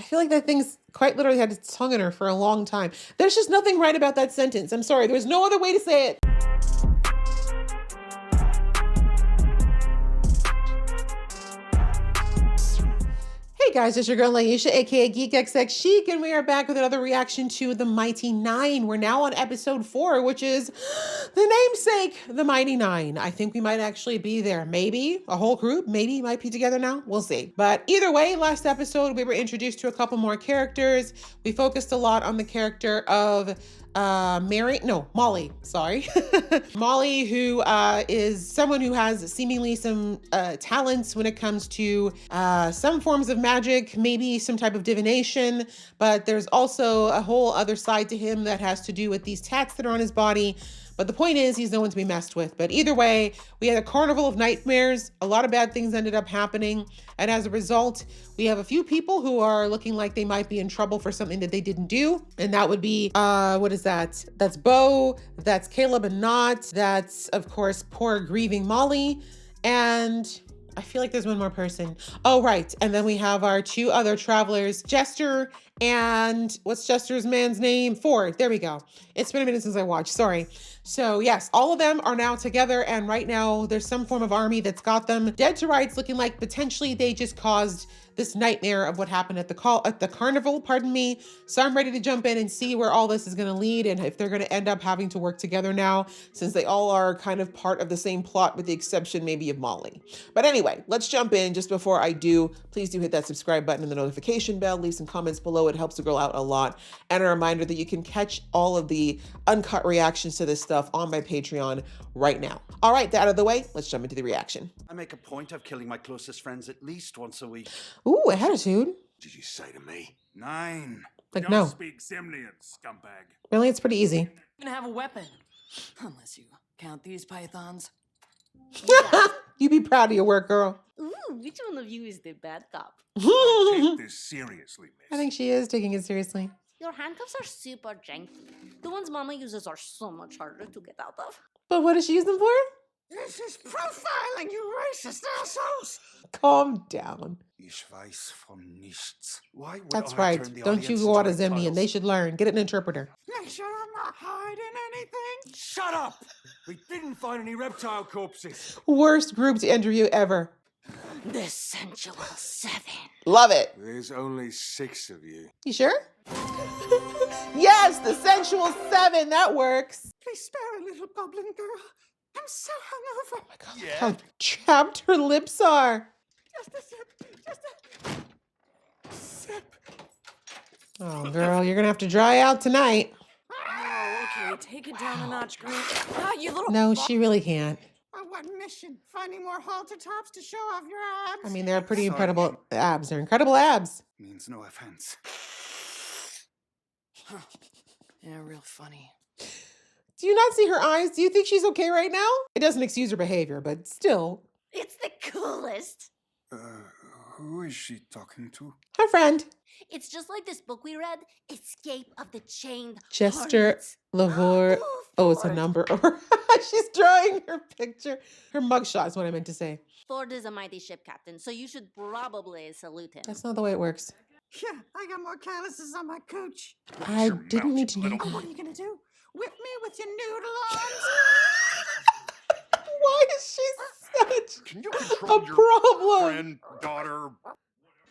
feel like that thing's quite literally had its tongue in her for a long time. There's just nothing right about that sentence. I'm sorry. There's no other way to say it. Hey guys, it's your girl Laisha, aka GeekXX Chic, and we are back with another reaction to The Mighty Nein. We're now on episode 4, which is the namesake, The Mighty Nein. I think we might actually be there. Maybe a whole group, maybe might be together now. We'll see. But either way, last episode we were introduced to a couple more characters. We focused a lot on the character of Molly, sorry. Molly, who is someone who has seemingly some talents when it comes to some forms of magic, maybe some type of divination, but there's also a whole other side to him that has to do with these tats that are on his body. But the point is, he's no one to be messed with. But either way, we had a carnival of nightmares. A lot of bad things ended up happening. And as a result, we have a few people who are looking like they might be in trouble for something that they didn't do. And that would be, what is that? That's Bo, that's Caleb and Not, that's, of course, poor grieving Molly. And I feel like there's one more person. Oh, right. And then we have our two other travelers, Jester and what's Jester's man's name? Ford. There we go. It's been a minute since I watched. Sorry. So yes, all of them are now together. And right now there's some form of army that's got them dead to rights, looking like potentially they just caused this nightmare of what happened at the carnival, pardon me. So I'm ready to jump in and see where all this is going to lead and if they're going to end up having to work together now, since they all are kind of part of the same plot with the exception maybe of Molly. But anyway, let's jump in. Just before I do, please do hit that subscribe button and the notification bell. Leave some comments below. It helps the girl out a lot. And a reminder that you can catch all of the uncut reactions to this stuff on my Patreon right now. All right, that out of the way, let's jump into the reaction. I make a point of killing my closest friends at least once a week. Ooh, attitude. Did you say to me? Nine. Like, Don't no. speak Simnian, scumbag. Really, it's pretty easy. Even have a weapon. Unless you count these pythons. You be proud of your work, girl. Ooh, which one of you is the bad cop? Take this seriously, miss. I think she is taking it seriously. Your handcuffs are super janky. The ones Mama uses are so much harder to get out of. But what does she use them for? This is profiling, you racist assholes! Calm down. Ich weiß von nichts. Why would That's I right. turn the Don't you audience go out into as Emmy, and reptiles? they should learn. Get an interpreter. Make sure I'm not hiding anything. Shut up! We didn't find any reptile corpses. Worst group to interview ever. The sensual 7. Love it. There's only 6 of you. You sure? Yes, the sensual 7. That works. Please spare a little goblin girl. I'm so hungover. Oh my God, look how chapped her lips are. Just a sip. Just a sip. Oh, girl, you're gonna have to dry out tonight. Oh, okay, take it down a notch, Grant. Ah, you little. No, she really can't. What mission? Finding more halter tops to show off your abs? I mean, they're pretty incredible abs. They're incredible abs. Means no offense. Yeah, real funny. Do you not see her eyes? Do you think she's okay right now? It doesn't excuse her behavior, but still. It's the coolest. Who is she talking to? Her friend, It's just like this book we read, Escape of the Chained Chester Hearts. Lavore. Oh, it's a Ford. number. She's drawing her picture. Her mugshot is what I meant to say. Ford is a mighty ship captain, so you should probably salute him. That's not the way it works. Yeah, I got more calluses on my cooch. I your didn't mouth, need to know little- Oh, what that. are you gonna do? Whip me with your noodle arms? Why is she such Can you a control your problem? friend, daughter?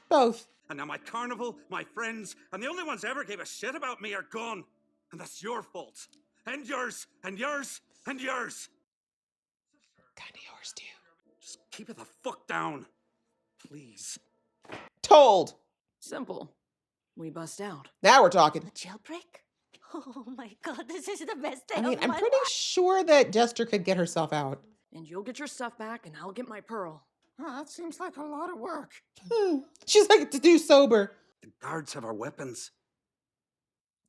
Both. And now my carnival, my friends, and the only ones who ever gave a shit about me are gone. And that's your fault. And yours, and yours, and yours. Kinda yours too. Just keep it the fuck down. Please. Told. Simple. We bust out. Now we're talking. Jailbreak? Oh my God, this is the best day I mean, of I'm my pretty life. sure that Jester could get herself out. And you'll get your stuff back, and I'll get my pearl. Oh, that seems like a lot of work. She's like to do sober. The guards have our weapons.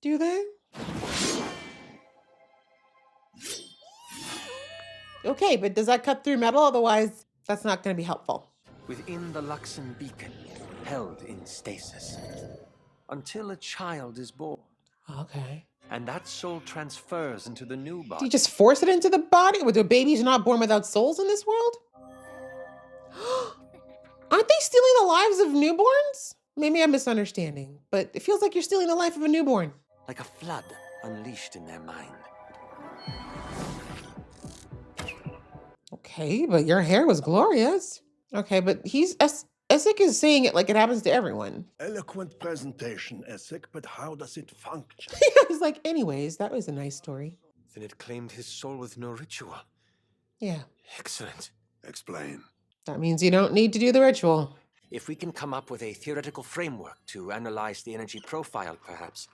Do they? Okay, but does that cut through metal? Otherwise, that's not going to be helpful. Within the Luxon beacon, held in stasis. Until a child is born. Okay. And that soul transfers into the new Do body. you just force it into the body? With the babies not born without souls in this world? Aren't they stealing the lives of newborns? Maybe I'm misunderstanding, but it feels like you're stealing the life of a newborn. Like a flood unleashed in their mind. Okay, but your hair was glorious. Okay, but Essek is saying it like it happens to everyone. Eloquent presentation, Essek, but how does it function? He's like, anyways, that was a nice story. Then it claimed his soul with no ritual. Yeah, Excellent. Explain. that means you don't need to do the ritual. If we can come up with a theoretical framework to analyze the energy profile, perhaps.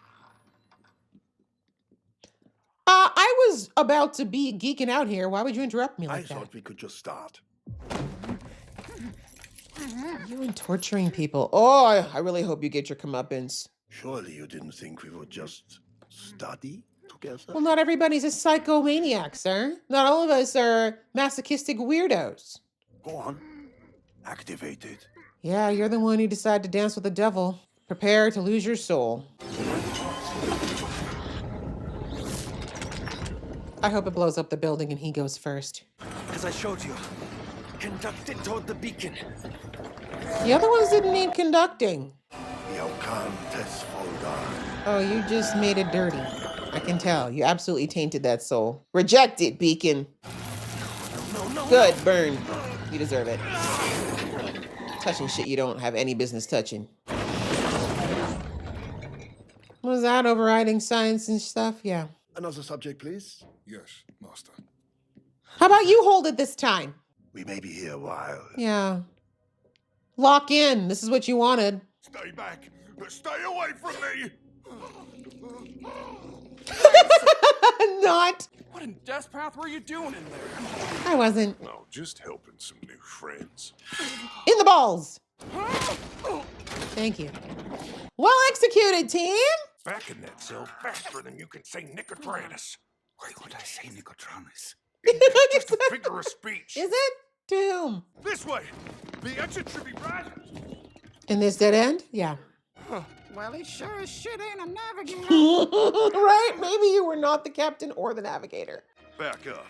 I was about to be geeking out here. Why would you interrupt me I like that? thought we could just start. You and torturing people. Oh, I really hope you get your comeuppance. Surely you didn't think we would just study together? Well, not everybody's a psychomaniac, sir. Not all of us are masochistic weirdos. Go on. Activate it. Yeah, you're the one who decided to dance with the devil. Prepare to lose your soul. I hope it blows up the building and he goes first. As I showed you, conduct it toward the beacon. The other ones didn't need conducting. Oh, you just made it dirty. I can tell. You absolutely tainted that soul. Reject it, Beacon. Good, burn. You deserve it. Touching shit you don't have any business touching. Was that overriding science and stuff? Yeah. Another subject, please. Yes, master. How about you hold it this time? We may be here a while. Yeah. Lock in. This is what you wanted. Stay back. Stay away from me. Not. What in Death's Path were you doing in there? I wasn't. No, just helping some new friends. In the balls. Thank you. Well executed, team. Back in that cell faster than you can say Nicotranus. Why would I say Nicotranus? Just a figure of speech. Is it? To whom? This way. The exit should be right. In this dead end? Yeah. Well, he sure as shit ain't a navigator. Right? Maybe you were not the captain or the navigator. Back up.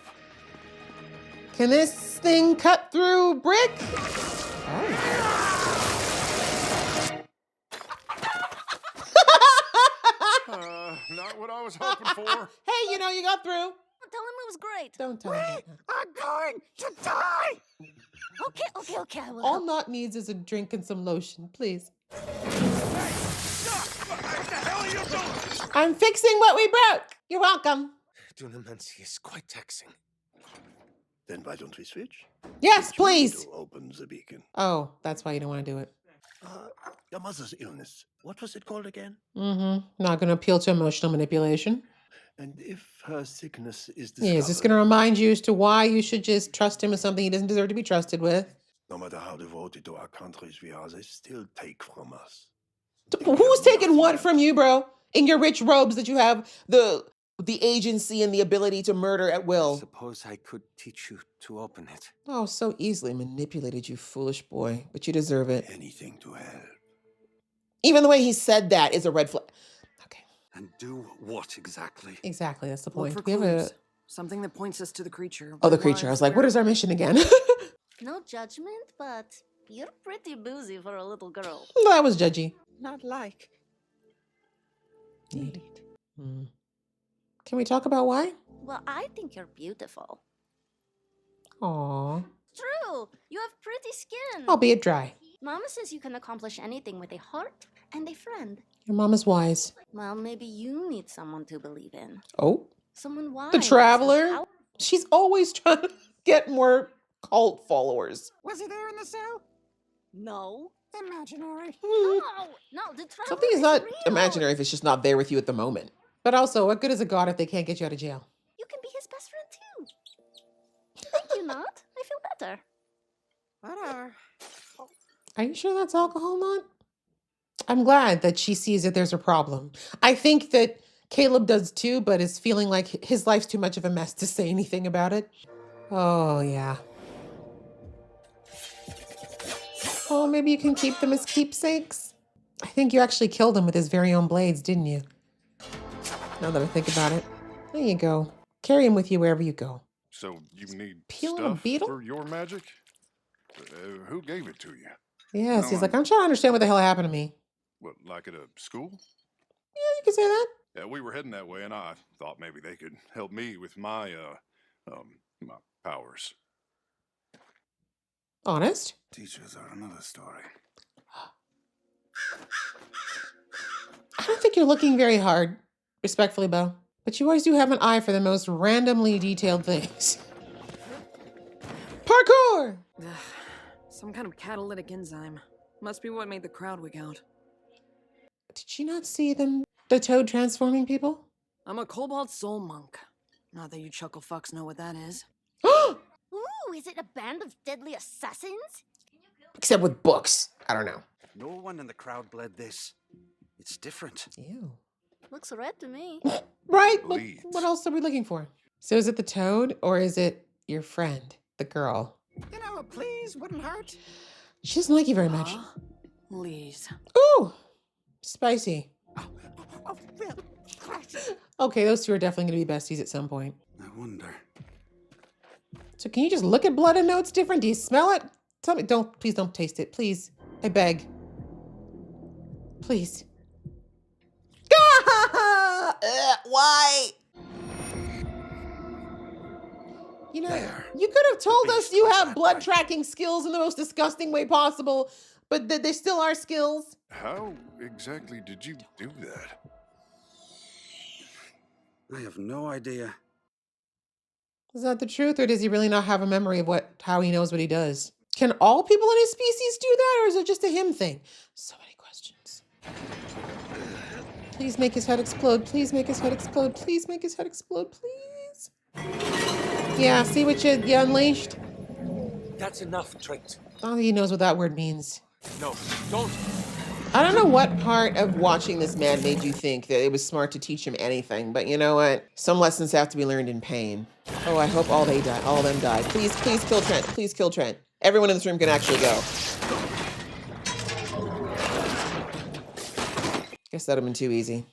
Can this thing cut through brick? Oh. Not what I was hoping for. Hey, you know, you got through. Tell him it was great. Don't tell him. I'm going to die! Okay, I will All help. Knot needs is a drink and some lotion, please. I'm fixing what we broke. You're welcome. Dunamancy is quite taxing. Then why don't we switch? Yes, Which way please. to open the beacon. Oh, that's why you don't want to do it. Your mother's illness. What was it called again? Not going to appeal to emotional manipulation. And if her sickness is Yeah, discovered, is this going to remind you as to why you should just trust him with something he doesn't deserve to be trusted with? no matter how devoted to our countries we are, they still take from us. Who's taking what from you, bro? In your rich robes that you have the agency and the ability to murder at will. Suppose I could teach you to open it. Oh, so easily manipulated, you foolish boy. But you deserve it. Anything to help. Even the way he said that is a red flag. Okay, And do what exactly? exactly. That's the Look point. for We have a... clues. Something that points us to the creature. Oh, the creature. I was like, what is our mission again? No judgment, but you're pretty boozy for a little girl. That was judgy. Not like. Indeed. Can we talk about why? Well, I think you're beautiful. Aw. True, you have pretty skin. Albeit dry. Mama says you can accomplish anything with a heart and a friend. Your mom is wise. Well, maybe you need someone to believe in. Oh, Someone wise. the and traveler. powerful. She's always trying to get more cult followers. Was he there in the cell? No. Imaginary. No, the traveler Something is not real. imaginary if it's just not there with you at the moment. But also, what good is a god if they can't get you out of jail? You can be his best friend too. Thank you, Not. I feel better. Whatever. Are you sure that's alcohol, Not? I'm glad that she sees that there's a problem. I think that Caleb does too, but is feeling like his life's too much of a mess to say anything about it. Oh, yeah. Oh, maybe you can keep them as keepsakes? I think you actually killed him with his very own blades, didn't you? Now that I think about it. There you go. Carry him with you wherever you go. So you need Peeling a stuff beetle? for your magic? Who gave it to you? Yes, No, he's like, I'm trying to understand what the hell happened to me. What, like at a school? Yeah, you can say that. Yeah, we were heading that way, and I thought maybe they could help me with my powers. Honest. Teachers are another story. I don't think you're looking very hard, respectfully, Bo. But you always do have an eye for the most randomly detailed things. Parkour! Ugh, some kind of catalytic enzyme. Must be what made the crowd wig out. Did you not see them, the toad transforming people? I'm a cobalt soul monk. Not that you chuckle fucks know what that is. Ooh, is it a band of deadly assassins? Except with books. I don't know. No one in the crowd bled this. It's different. Ew. Looks red to me. Right? But Bleeds. what else are we looking for? So is it the toad or is it your friend, the girl? You know, a please wouldn't hurt. She doesn't like you very much. Please. Ooh, spicy. Oh, Phil. Okay, those two are definitely going to be besties at some point. I wonder. So can you just look at blood and know it's different? Do you smell it? Tell me, please don't taste it, please. I beg. Please. Why? You know, you could have told us you have blood tracking skills in the most disgusting way possible, but there still are skills. How exactly did you do that? I have no idea. Is that the truth, or does he really not have a memory of how he knows what he does? Can all people in his species do that, or is it just a him thing? So many questions. Please make his head explode. Please make his head explode. Please make his head explode. Please. Yeah, see what you unleashed? That's enough, Trent. I don't think he knows what that word means. No, don't. I don't know what part of watching this man made you think that it was smart to teach him anything, but you know what? Some lessons have to be learned in pain. Oh, I hope all of them die. Please kill Trent. Please kill Trent. Everyone in this room can actually go. Guess that'd have been too easy.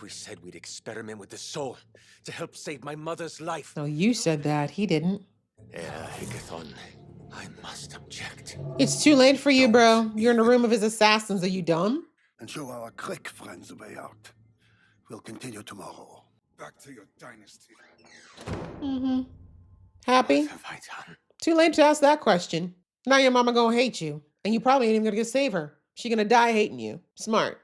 We said we'd experiment with the soul to help save my mother's life. No, you said that. He didn't. Hickathon, I must object. It's too late for you, bro. You're in a room of his assassins. Are you dumb? And show our clique friends the way out. We'll continue tomorrow. Back to your dynasty. Mm-hmm. Happy? What have I done? Too late to ask that question. Now your mama gonna hate you. And you probably ain't even gonna get save her. She gonna die hating you. Smart.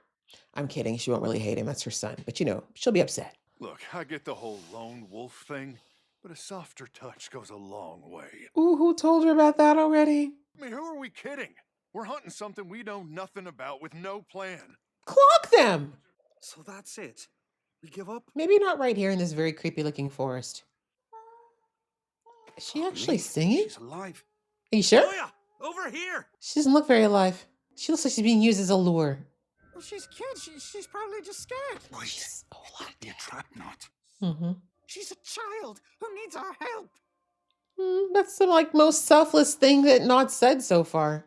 I'm kidding. She won't really hate him. That's her son. But you know, she'll be upset. Look, I get the whole lone wolf thing, but a softer touch goes a long way. Ooh, who told her about that already? I mean, who are we kidding? We're hunting something we know nothing about with no plan. Clock them! So that's it. We give up? Maybe not right here in this very creepy looking forest. Is she actually singing? She's alive. Are you sure? Oya, over here! She doesn't look very alive. She looks like she's being used as a lure. Well, she's a kid. She's probably just scared. Wait, be a trap knot. Mm-hmm. She's a child who needs our help. That's the most selfless thing that Not said so far.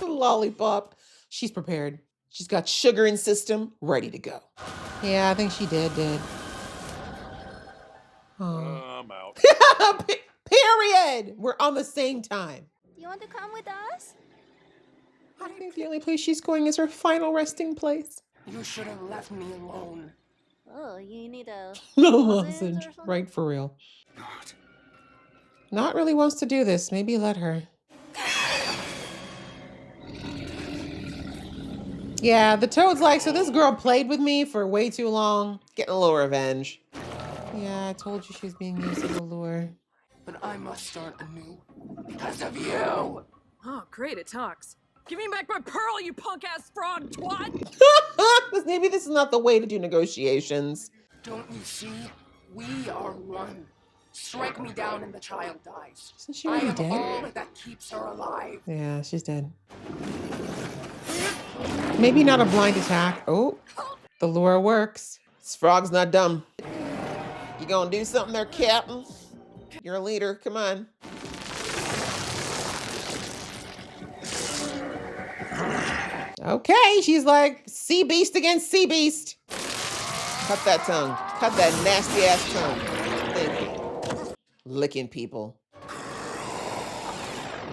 Lollipop. She's prepared. She's got sugar in system, ready to go. Yeah, I think she did. Oh. I'm out. Period. We're on the same time. Do you want to come with us? I think the only place she's going is her final resting place. You should have left me alone. Oh, you need a No lozenge lozenge. or something? Right, for real. Not. Not really wants to do this. Maybe let her. Yeah, the toad's like, so this girl played with me for way too long. Getting a little revenge. Yeah, I told you she was being used as a lure. But I must start anew because of you. Oh, great, it talks. Give me back my pearl, you punk-ass frog twat! Maybe this is not the way to do negotiations. Don't you see? We are one. Strike me down and the child dies. Isn't she I already am dead? all that keeps her alive. Yeah, she's dead. Maybe not a blind attack. Oh, the lure works. This frog's not dumb. You gonna do something there, Captain? You're a leader. Come on. Okay, she's like sea beast against sea beast. Cut that tongue. Cut that nasty ass tongue. Thank you. Licking people.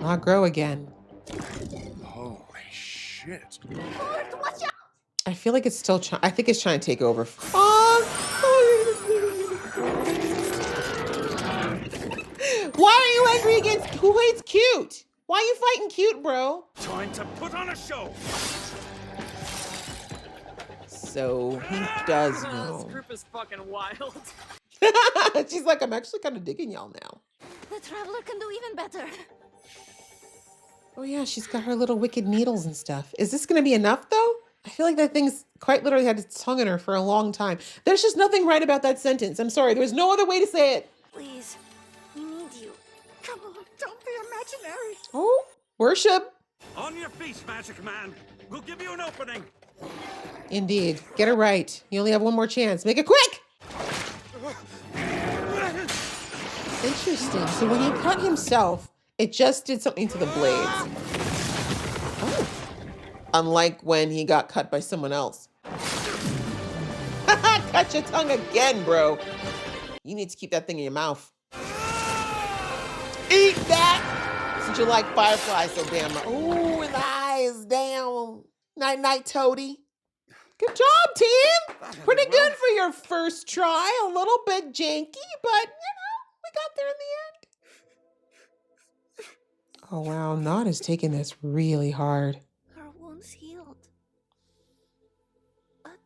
Not grow again. Holy shit. I feel like it's still trying. I think it's trying to take over. Why are you angry against who hates cute? Why are you fighting cute, bro? Time to put on a show. So he does This know. group is fucking wild. She's like, I'm actually kind of digging y'all now. The traveler can do even better. Oh yeah, she's got her little wicked needles and stuff. Is this gonna be enough though? I feel like that thing's quite literally had its tongue in her for a long time. There's just nothing right about that sentence. I'm sorry, there's no other way to say it. Please, we need you. Come on, don't be imaginary. Oh, worship. On your feet, magic man. We'll give you an opening. Indeed. Get it right. You only have one more chance. Make it quick! Interesting. So when he cut himself, it just did something to the blades. Oh. Unlike when he got cut by someone else. Cut your tongue again, bro. You need to keep that thing in your mouth. Eat that! Since you like fireflies so damn much. Ooh, his eyes down. Night, night, Toady. Good job, team. Pretty good for your first try. A little bit janky, but we got there in the end. Oh wow, Nod is taking this really hard. Her wound's healed. But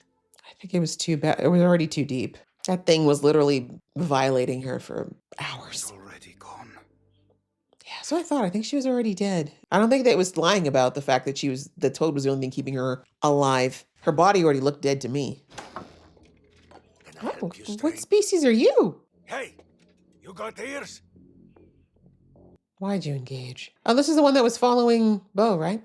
I think it was too bad. It was already too deep. That thing was literally violating her for hours. Already gone. Yeah, so I thought. I think she was already dead. I don't think that it was lying about the fact that the toad was the only thing keeping her alive. Her body already looked dead to me. Can I Oh, help you what stay? species are you? Hey, you got ears? Why'd you engage? Oh, this is the one that was following Bo, right?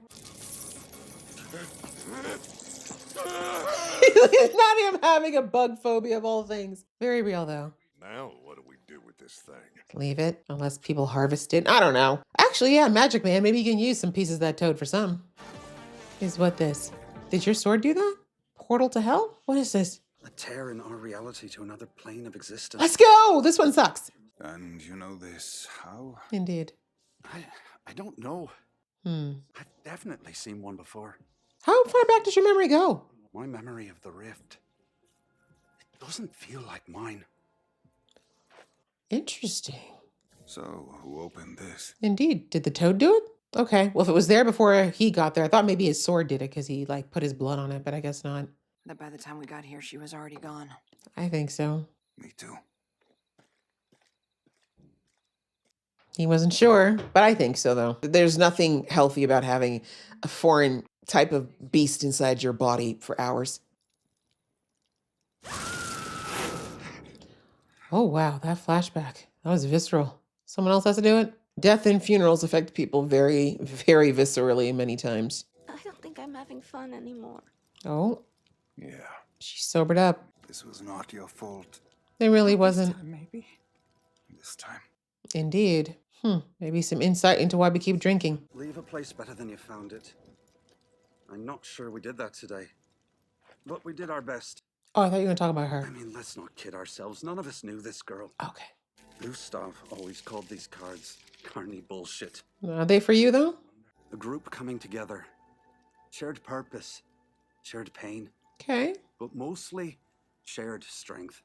It's not him having a bug phobia of all things. Very real, though. Now, what do we do with this thing? Leave it, unless people harvest it. I don't know. Actually, yeah, Magic Man. Maybe you can use some pieces of that toad for some. Is what this? Did your sword do that? Portal to hell? What is this? A tear in our reality to another plane of existence. Let's go! This one sucks. And you know this how? Indeed. I don't know. I've definitely seen one before. How far back does your memory go? My memory of the rift. It doesn't feel like mine. Interesting. So, who opened this? Indeed. Did the toad do it? Okay. Well, if it was there before he got there, I thought maybe his sword did it because he put his blood on it, but I guess not. That by the time we got here, she was already gone. I think so. Me too. He wasn't sure, but I think so, though. There's nothing healthy about having a foreign type of beast inside your body for hours. Oh, wow, that flashback. That was visceral. Someone else has to do it? Death and funerals affect people very, very viscerally many times. I don't think I'm having fun anymore. Oh, Yeah, she sobered up. this was not your fault. It really wasn't. Maybe. This time. Indeed. Maybe some insight into why we keep drinking. Leave a place better than you found it. I'm not sure we did that today. But we did our best. Oh, I thought you were going to talk about I her. mean, let's not kid ourselves. None of us knew this girl. Okay. Gustav always called these cards carny bullshit. Are they for you, though? A group coming together. Shared purpose. Shared pain. Okay. But mostly shared strength.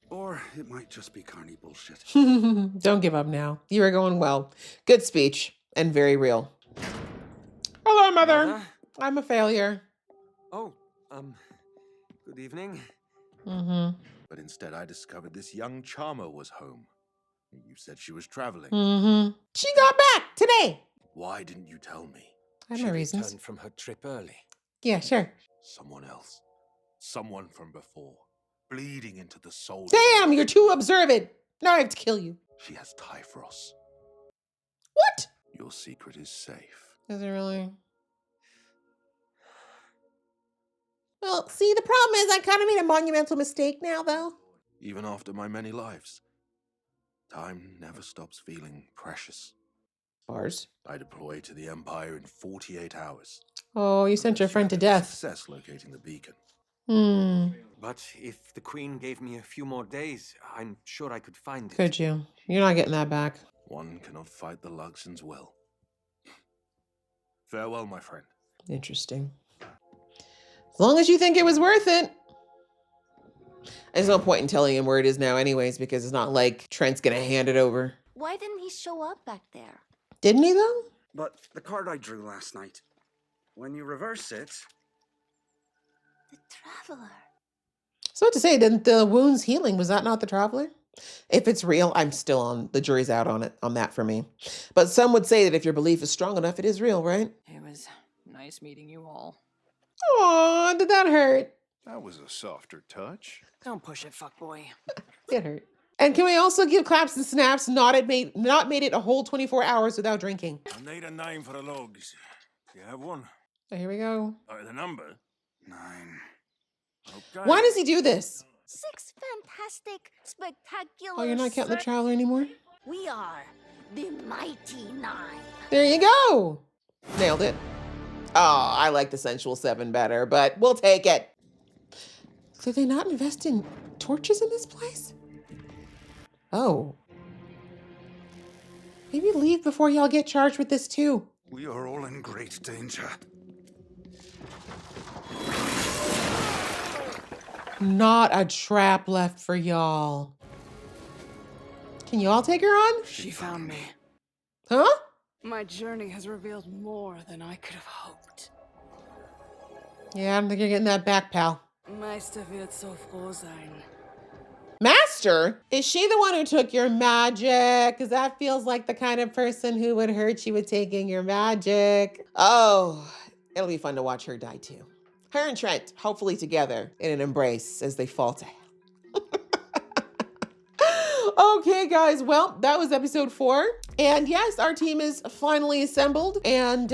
Or it might just be carny bullshit. Don't give up now. You are going well. Good speech and very real. Hello, Mother. Mother? I'm a failure. Oh, good evening. But instead, I discovered this young charmer was home. You said she was traveling. She got back today. Why didn't you tell me? I have She my reasons. returned from her trip early. Yeah, sure. Someone else. Someone from before. Bleeding into the soul. Damn, you're too observant. Now I have to kill you. She has Typhros. What? Your secret is safe. Is it really? Well, see, the problem is I kind of made a monumental mistake now, though. Even after my many lives. Time never stops feeling precious. Bars. I deployed to the Empire in 48 hours. Oh, you sent your friend to Had death. Success locating the beacon. But if the Queen gave me a few more days, I'm sure I could find it. Could you? You're not getting that back. One cannot fight the Luxons well. Farewell, my friend. Interesting. As long as you think it was worth it. There's no point in telling him where it is now anyways, because it's not like Trent's gonna hand it over. Why didn't he show up back there? Didn't he though? But the card I drew last night, when you reverse it... The Traveler. So to say, didn't the wounds healing, was that not the Traveler? If it's real, I'm still on, the jury's out on it, on that for me. But some would say that if your belief is strong enough, it is real, right? It was nice meeting you all. Aw, did that hurt? That was a softer touch. Don't push it, fuckboy. It hurt. And can we also give claps and snaps not made it a whole 24 hours without drinking? I need a name for the logs. Do you have one? So here we go. The number? 9. Okay. Why does he do this? 6 fantastic, spectacular. Oh, you're not counting the Traveler anymore? We are the Mighty Nine. There you go. Nailed it. Oh, I like the Sensual 7 better, but we'll take it. So they not invest in torches in this place? Oh. Maybe leave before y'all get charged with this too. We are all in great danger. Not a trap left for y'all. Can you all take her on? She found me. Huh? My journey has revealed more than I could have hoped. Yeah, I don't think you're getting that back, pal. Meister wird so froh sein. Master? Is she the one who took your magic? Because that feels like the kind of person who would hurt you with taking your magic. Oh, it'll be fun to watch her die too. Her and Trent, hopefully together in an embrace as they fall to hell. Okay, guys, well, that was episode 4. And yes, our team is finally assembled. And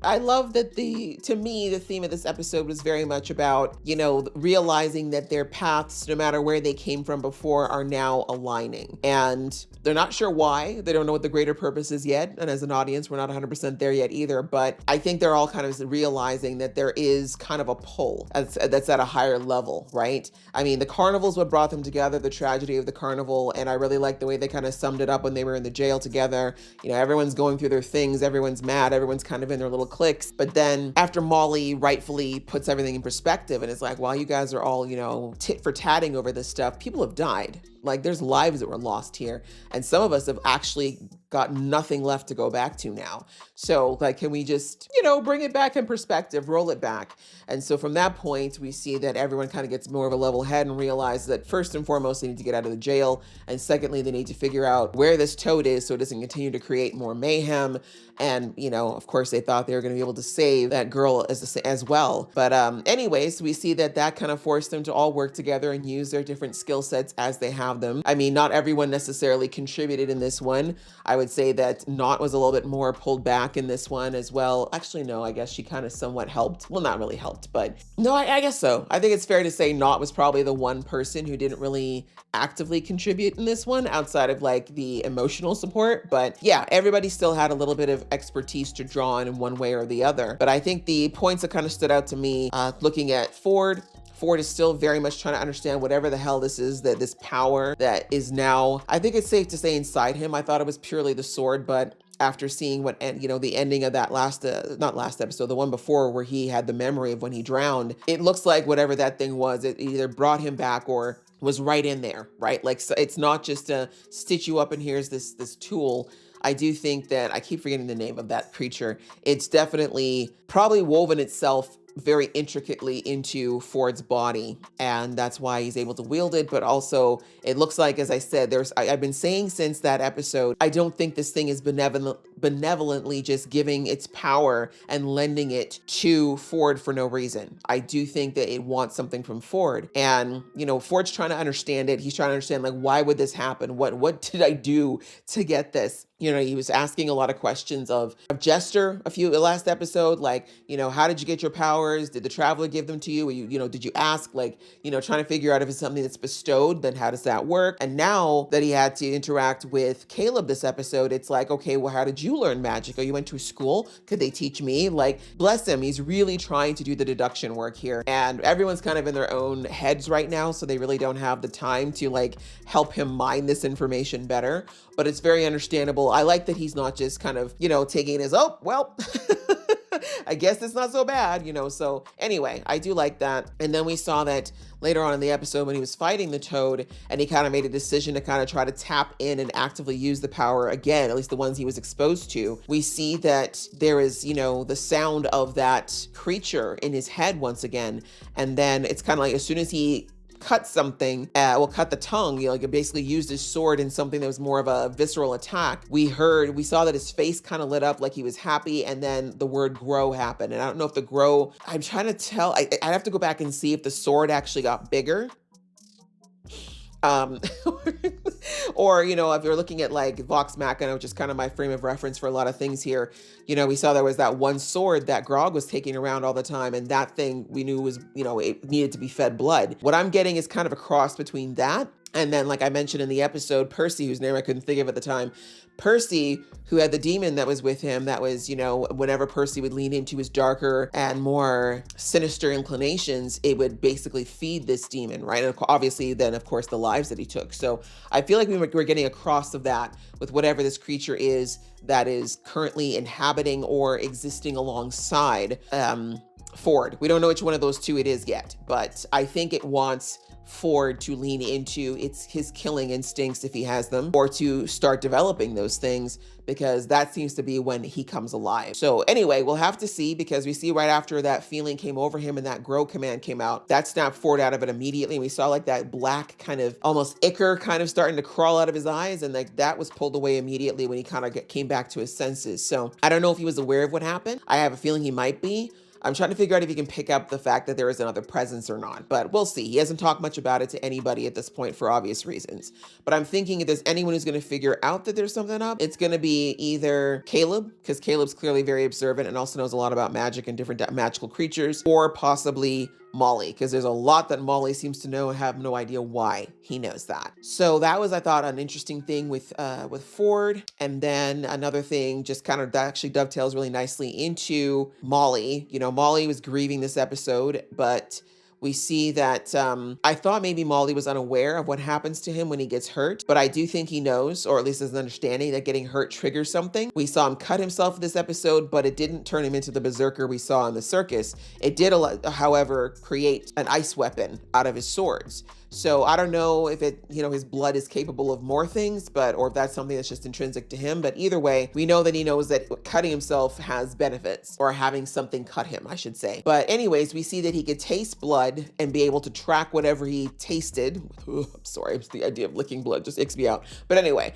I love that to me, the theme of this episode was very much about, you know, realizing that their paths, no matter where they came from before, are now aligning. And they're not sure why. They don't know what the greater purpose is yet. And as an audience, we're not 100% there yet either. But I think they're all kind of realizing that there is kind of a pull that's at a higher level, right? I mean, the carnival is what brought them together, the tragedy of the carnival. And I really like the way they kind of summed it up when they were in the jail together. You know, everyone's going through their things. Everyone's mad. Everyone's kind of in their little cliques. But then after Molly rightfully puts everything in perspective and is like, while you guys are all, you know, tit for tatting over this stuff, people have died. Like, there's lives that were lost here. And some of us have actually got nothing left to go back to now. So, like, can we just, you know, bring it back in perspective, roll it back? And so from that point, we see that everyone kind of gets more of a level head and realizes that first and foremost, they need to get out of the jail. And secondly, they need to figure out where this toad is so it doesn't continue to create more mayhem. And, you know, of course, they thought they were going to be able to save that girl as well. But anyways, we see that kind of forced them to all work together and use their different skill sets as they have them. I mean, not everyone necessarily contributed in this one. I would say that Knot was a little bit more pulled back in this one as well. Actually, no, I guess she kind of somewhat helped. Well, not really helped, but no, I guess so. I think it's fair to say Knot was probably the one person who didn't really actively contribute in this one outside of like the emotional support. But yeah, everybody still had a little bit of expertise to draw on in one way or the other. But I think the points that kind of stood out to me looking at Ford is still very much trying to understand whatever the hell this is, that this power that is now, I think it's safe to say inside him. I thought it was purely the sword, but after seeing what, you know, the ending of that not last episode, the one before where he had the memory of when he drowned, it looks like whatever that thing was, it either brought him back or was right in there, right? Like, so it's not just to stitch you up and here's this tool. I do think that, I keep forgetting the name of that creature. It's definitely probably woven itself very intricately into Ford's body, and that's why he's able to wield it. But also, it looks like, as I said, I've been saying since that episode, I don't think this thing is benevolently just giving its power and lending it to Ford for no reason. I do think that it wants something from Ford, and you know, Ford's trying to understand it. He's trying to understand, like, why would this happen? What did I do to get this? You know, he was asking a lot of questions of Jester the last episode, like, you know, how did you get your powers? Did the Traveler give them to you? Or you know, did you ask? Like, you know, trying to figure out if it's something that's bestowed, then how does that work? And now that he had to interact with Caleb this episode, it's like, okay, well, how did you learn magic? Oh, you went to school? Could they teach me? Like, bless him. He's really trying to do the deduction work here. And everyone's kind of in their own heads right now, so they really don't have the time to like help him mine this information better. But it's very understandable. I like that he's not just kind of, you know, taking it as, oh, well, I guess it's not so bad, you know. So anyway, I do like that. And then we saw that later on in the episode when he was fighting the Toad and he kind of made a decision to kind of try to tap in and actively use the power again, at least the ones he was exposed to. We see that there is, you know, the sound of that creature in his head once again. And then it's kind of like as soon as he cut something, cut the tongue, you know, like it basically used his sword in something that was more of a visceral attack. We saw that his face kind of lit up like he was happy, and then the word grow happened. And I don't know if the grow, I'm trying to tell, I'd have to go back and see if the sword actually got bigger. Or, you know, if you're looking at like Vox Machina, which is kind of my frame of reference for a lot of things here, you know, we saw there was that one sword that Grog was taking around all the time. And that thing we knew was, you know, it needed to be fed blood. What I'm getting is kind of a cross between that and then, like I mentioned in the episode, Percy, whose name I couldn't think of at the time, Percy, who had the demon that was with him, that was, you know, whenever Percy would lean into his darker and more sinister inclinations, it would basically feed this demon, right? And obviously then, of course, the lives that he took. So I feel like we're getting a cross of that with whatever this creature is that is currently inhabiting or existing alongside Ford. We don't know which one of those two it is yet, but I think it wants Ford to lean into his killing instincts if he has them, or to start developing those things, because that seems to be when he comes alive. So anyway, we'll have to see, because we see right after that feeling came over him and that grow command came out, that snapped Ford out of it immediately. And we saw like that black kind of almost ichor kind of starting to crawl out of his eyes, and like that was pulled away immediately when he kind of came back to his senses. So I don't know if he was aware of what happened. I have a feeling he might be. I'm trying to figure out if he can pick up the fact that there is another presence or not, but we'll see. He hasn't talked much about it to anybody at this point for obvious reasons. But I'm thinking if there's anyone who's going to figure out that there's something up, it's going to be either Caleb, because Caleb's clearly very observant and also knows a lot about magic and different magical creatures, or possibly Molly, because there's a lot that Molly seems to know and have no idea why he knows that. So that was, I thought, an interesting thing with Ford. And then another thing just kind of that actually dovetails really nicely into Molly. You know, Molly was grieving this episode, but we see that I thought maybe Molly was unaware of what happens to him when he gets hurt, but I do think he knows, or at least has an understanding that getting hurt triggers something. We saw him cut himself this episode, but it didn't turn him into the berserker we saw in the circus. It did, however, create an ice weapon out of his swords. So I don't know if it, you know, his blood is capable of more things, or if that's something that's just intrinsic to him. But either way, we know that he knows that cutting himself has benefits, or having something cut him, I should say. But anyways, we see that he could taste blood and be able to track whatever he tasted. I'm sorry, the idea of licking blood just icks me out. But anyway,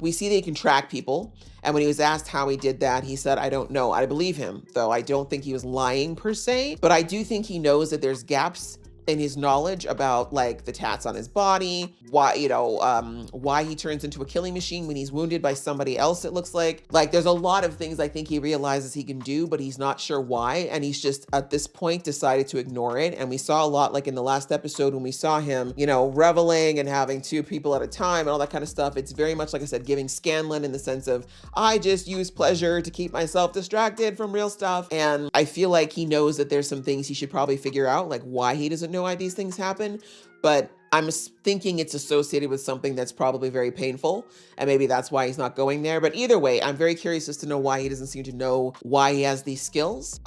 we see that he can track people. And when he was asked how he did that, he said, I don't know. I believe him, though I don't think he was lying per se. But I do think he knows that there's gaps in his knowledge about like the tats on his body, why, you know, why he turns into a killing machine when he's wounded by somebody else, it looks like there's a lot of things I think he realizes he can do, but he's not sure why. And he's just at this point decided to ignore it. And we saw a lot, like in the last episode when we saw him, you know, reveling and having two people at a time and all that kind of stuff. It's very much, like I said, giving Scanlan in the sense of, I just use pleasure to keep myself distracted from real stuff. And I feel like he knows that there's some things he should probably figure out, like why he doesn't know why these things happen, but I'm thinking it's associated with something that's probably very painful, and maybe that's why he's not going there. But either way, I'm very curious as to know why he doesn't seem to know why he has these skills.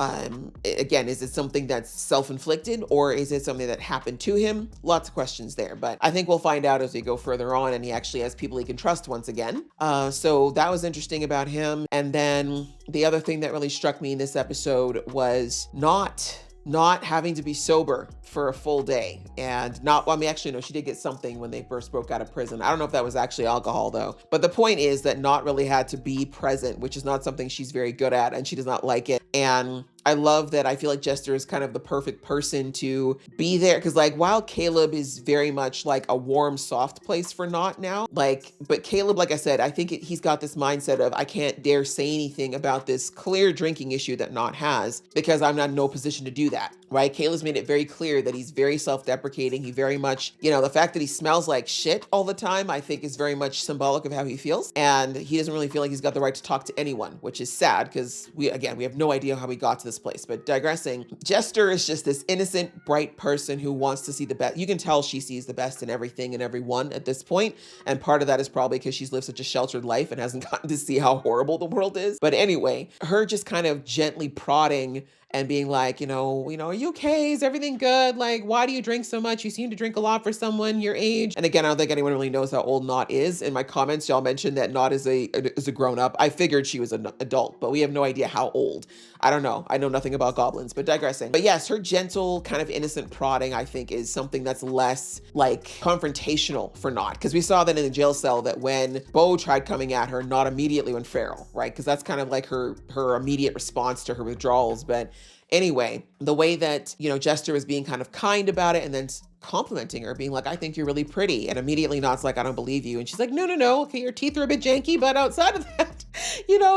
Again, is it something that's self-inflicted, or is it something that happened to him? Lots of questions there, but I think we'll find out as we go further on, and he actually has people he can trust once again. So that was interesting about him. And then the other thing that really struck me in this episode was not having to be sober for a full day, and actually, no, she did get something when they first broke out of prison. I don't know if that was actually alcohol though, but the point is that not really had to be present, which is not something she's very good at, and she does not like it. And I love that. I feel like Jester is kind of the perfect person to be there, because like while Caleb is very much like a warm, soft place for Not now, but Caleb, like I said, I think he's got this mindset of I can't dare say anything about this clear drinking issue that Not has, because I'm not in no position to do that, right? Caleb's made it very clear clear that he's very self-deprecating. He very much, the fact that he smells like shit all the time, I think is very much symbolic of how he feels. And he doesn't really feel like he's got the right to talk to anyone, which is sad because we have no idea how he got to this place. But digressing, Jester is just this innocent, bright person who wants to see the best. You can tell she sees the best in everything and everyone at this point. And part of that is probably because she's lived such a sheltered life and hasn't gotten to see how horrible the world is. But anyway, her just kind of gently prodding and being like, are you okay? Is everything good? Like, why do you drink so much? You seem to drink a lot for someone your age. And again, I don't think anyone really knows how old Not is. In my comments, y'all mentioned that Not is a grown up. I figured she was an adult, but we have no idea how old. I don't know. I know nothing about goblins, but digressing. But yes, her gentle kind of innocent prodding, I think, is something that's less like confrontational for Not. Because we saw that in the jail cell that when Bo tried coming at her, Not immediately went feral, right? Because that's kind of like her immediate response to her withdrawals. But anyway, the way that, Jester was being kind of kind about it and then complimenting her, being like, I think you're really pretty. And immediately Not's like, I don't believe you. And she's like, no. Okay, your teeth are a bit janky, but outside of that,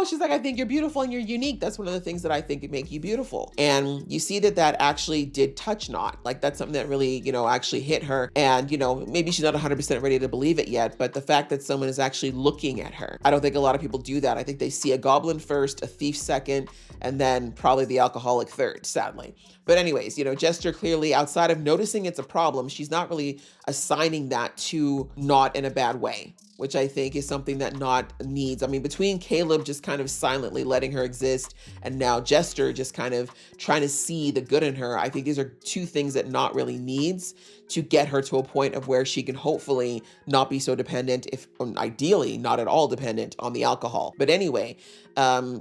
she's like, I think you're beautiful and you're unique. That's one of the things that I think would make you beautiful. And you see that actually did touch Not. Like that's something that really, actually hit her. And, maybe she's not 100% ready to believe it yet, but the fact that someone is actually looking at her, I don't think a lot of people do that. I think they see a goblin first, a thief second, and then probably the alcoholic third, sadly. But anyways, Jester clearly, outside of noticing it's a problem, she's not really assigning that to Not in a bad way, which I think is something that Not needs. I mean, between Caleb just kind of silently letting her exist and now Jester just kind of trying to see the good in her, I think these are two things that Not really needs to get her to a point of where she can hopefully not be so dependent, if ideally not at all dependent on the alcohol. But anyway,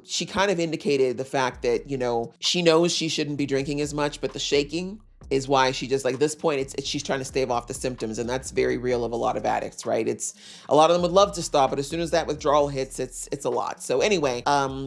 she kind of indicated the fact that, she knows she shouldn't be drinking as much, but the shaking is why she just, like, this point, she's trying to stave off the symptoms. And that's very real of a lot of addicts, right? It's a lot of them would love to stop, but as soon as that withdrawal hits, it's a lot. So anyway,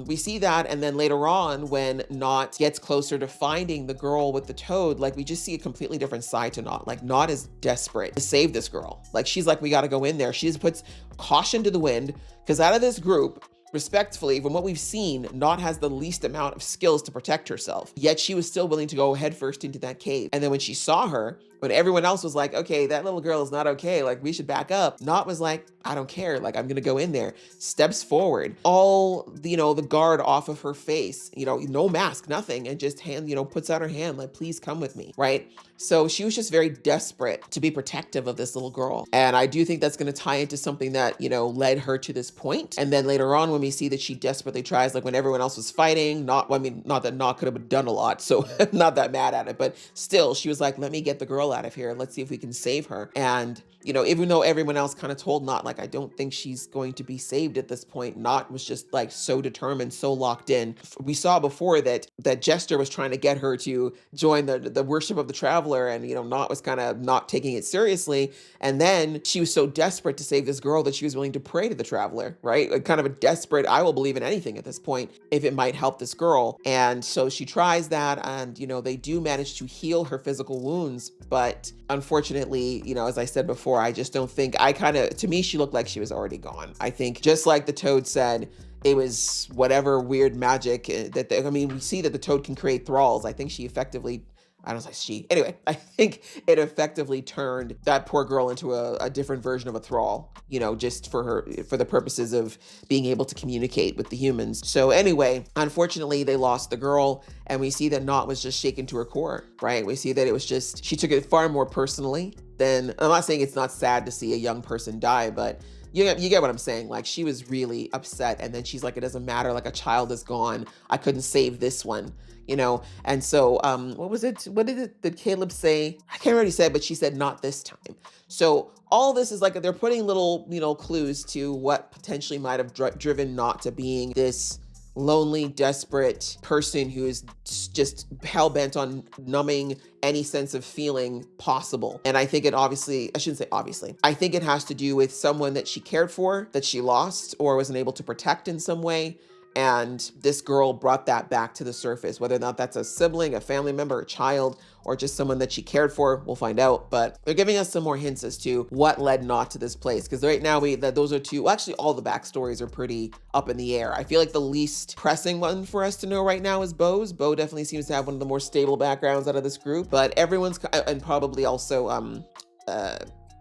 we see that. And then later on, when Not gets closer to finding the girl with the toad, like we just see a completely different side to Not. Like Not is desperate to save this girl. Like she's like, we got to go in there. She just puts caution to the wind because out of this group, respectfully, from what we've seen, Not has the least amount of skills to protect herself. Yet she was still willing to go headfirst into that cave. And then when she saw her, when everyone else was like, okay, that little girl is not okay, like we should back up, Not was like, I don't care, like I'm gonna go in there. Steps forward, all the guard off of her face, no mask, nothing, and just puts out her hand like, please come with me, right? So she was just very desperate to be protective of this little girl. And I do think that's going to tie into something that, led her to this point. And then later on, when we see that she desperately tries, like when everyone else was fighting, not that Not could have done a lot, so I'm not that mad at it, but still she was like, let me get the girl out of here. Let's see if we can save her. And even though everyone else kind of told Not, like, I don't think she's going to be saved at this point, Not was just like so determined, so locked in. We saw before that Jester was trying to get her to join the worship of the traveler, and Not was kind of not taking it seriously. And then she was so desperate to save this girl that she was willing to pray to the traveler, right? Like kind of a desperate, I will believe in anything at this point if it might help this girl. And so she tries that, and they do manage to heal her physical wounds, but unfortunately, as I said before, I just don't think, to me, she looked like she was already gone. I think just like the toad said, it was whatever weird magic we see that the toad can create thralls. I think she effectively, anyway, I think it effectively turned that poor girl into a different version of a thrall, just for the purposes of being able to communicate with the humans. So anyway, unfortunately, they lost the girl, and we see that Not was just shaken to her core, right? We see that it was just, she took it far more personally than, I'm not saying it's not sad to see a young person die, but you get what I'm saying. Like she was really upset, and then she's like, it doesn't matter, like a child is gone. I couldn't save this one. And so, what did Caleb say? I can't really say, but she said, not this time. So all this is like, they're putting little, clues to what potentially might have driven Not to being this lonely, desperate person who is just hell-bent on numbing any sense of feeling possible. And I think I think it has to do with someone that she cared for, that she lost or wasn't able to protect in some way. And this girl brought that back to the surface, whether or not that's a sibling, a family member, a child, or just someone that she cared for. We'll find out. But they're giving us some more hints as to what led Not to this place. Because right now, those are two, well, actually, all the backstories are pretty up in the air. I feel like the least pressing one for us to know right now is Bo's. Bo definitely seems to have one of the more stable backgrounds out of this group. But everyone's, and probably also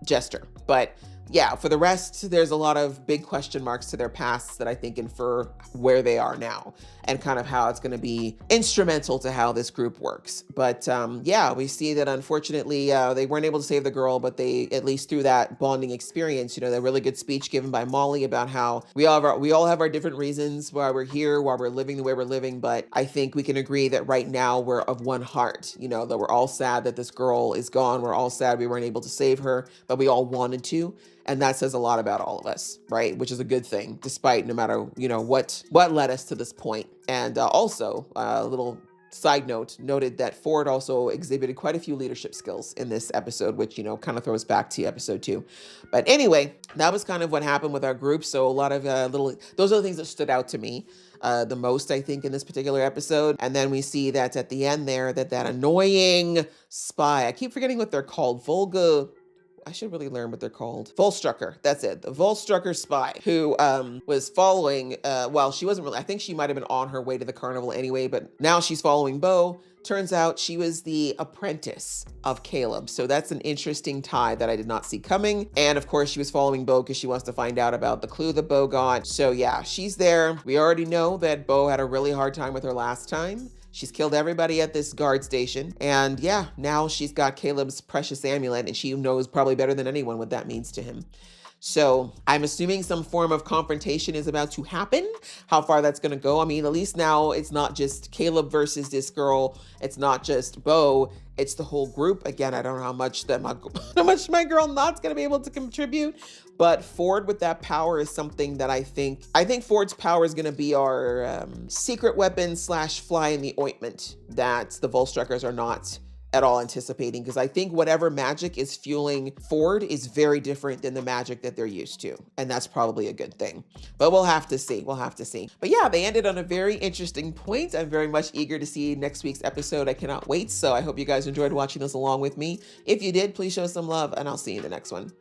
Jester. But yeah, for the rest, there's a lot of big question marks to their pasts that I think infer where they are now and kind of how it's going to be instrumental to how this group works. But yeah, we see that unfortunately they weren't able to save the girl, but they, at least through that bonding experience, you know, the really good speech given by Molly about how we all have our different reasons why we're here, why we're living the way we're living. But I think we can agree that right now we're of one heart, you know, that we're all sad that this girl is gone. We're all sad we weren't able to save her, but we all wanted to. And that says a lot about all of us, right? Which is a good thing, despite no matter, you know, what led us to this point. And also, a little side note, noted that Ford also exhibited quite a few leadership skills in this episode, which, you know, kind of throws back to episode 2. But anyway, that was kind of what happened with our group. So a lot of those are the things that stood out to me the most, I think, in this particular episode. And then we see that at the end there, that annoying spy, I keep forgetting what they're called, I should really learn what they're called. Volstrucker, that's it. The Volstrucker spy who was following, well, she wasn't really, I think she might have been on her way to the carnival anyway, but now she's following Bo. Turns out she was the apprentice of Caleb. So that's an interesting tie that I did not see coming. And of course, she was following Bo because she wants to find out about the clue that Bo got. So yeah, she's there. We already know that Bo had a really hard time with her last time. She's killed everybody at this guard station. And yeah, now she's got Caleb's precious amulet and she knows probably better than anyone what that means to him. So I'm assuming some form of confrontation is about to happen. How far that's going to go. I mean, at least now it's not just Caleb versus this girl. It's not just Bo. It's the whole group. Again, I don't know how much my girl Not's going to be able to contribute. But Ford with that power is something that I think Ford's power is going to be our secret weapon / fly in the ointment that the Volstruckers are not at all anticipating, because I think whatever magic is fueling Ford is very different than the magic that they're used to. And that's probably a good thing. But we'll have to see. We'll have to see. But yeah, they ended on a very interesting point. I'm very much eager to see next week's episode. I cannot wait. So I hope you guys enjoyed watching this along with me. If you did, please show some love and I'll see you in the next one.